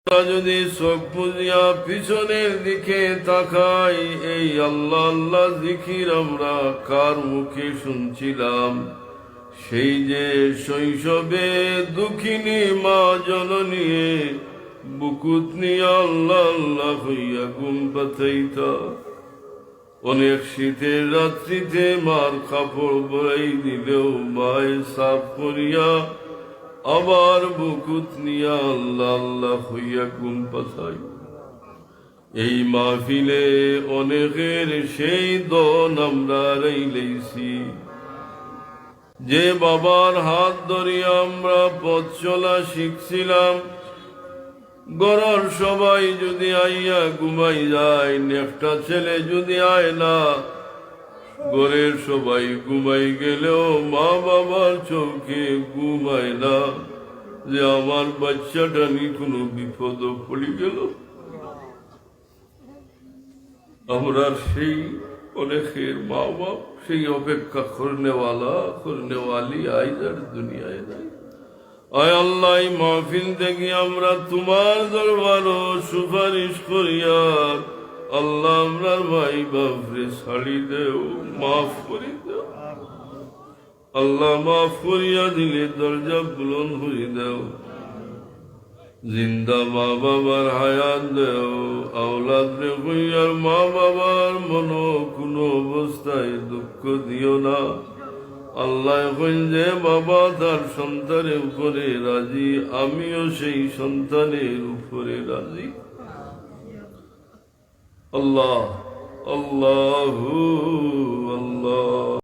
যদি চোখ বুজিয়া পিছনের দিকে তাকাই, এই আল্লাহ আল্লাহ জিকির আমরা কার মুখে শুনছিলাম? সেই যে শৈশবে দুঃখিনী মা জননী বুকুত নিয়ে আল্লাহ আল্লাহ হইয়া ঘুম পাতাইতা। অনেক শীতের রাত্রিতে মার কাপড় বড়াই দিলেও মায় সাফ করিয়া আবার বুকুত নিয়া আল্লাহ আল্লাহ হইয়া ঘুম পাতাই। এই মাহফিলে অনেকের সেই দন আমরা রাইলেছি, যে বাবার হাত ধরিয়া আমরা পথ চলা শিখছিলাম। গড়র সবাই যদি আইয়া ঘুমাই যায়, নেফটা ছেলে যদি আয় না, ঘরের সবাই ঘুমাই গেলেও মা বাবার চোখে ঘুমায় না যে আমার বাচ্চাটা নি কোনো বিপদ পড়ে গেল। আমরা সেই অনেকের মা বাপ সেই অপেক্ষা করনেওয়ালি আইজার দুনিয়ায় নাই। আয় আল্লাহ, মাহফিল থেকে আমরা তোমার দরবার সুপারিশ করিয়া আল্লাহ আমরার ভাই বাপরে ছাড়ি দেও, মাফ করি দেও। আল্লাহ মাফ করিয়া দিলে দরজা বুলন হয়ে দেও। জিন্দা মা বাবার হায়াত দেও। আওলাদ রে হইয়ার মা বাবার মনো কোনো অবস্থায় দুঃখ দিও না। আল্লাহ এখন যে বাবা তার সন্তানের উপরে রাজি, আমিও সেই সন্তানের উপরে রাজি। আল্লাহ আল্লাহু আল্লাহ।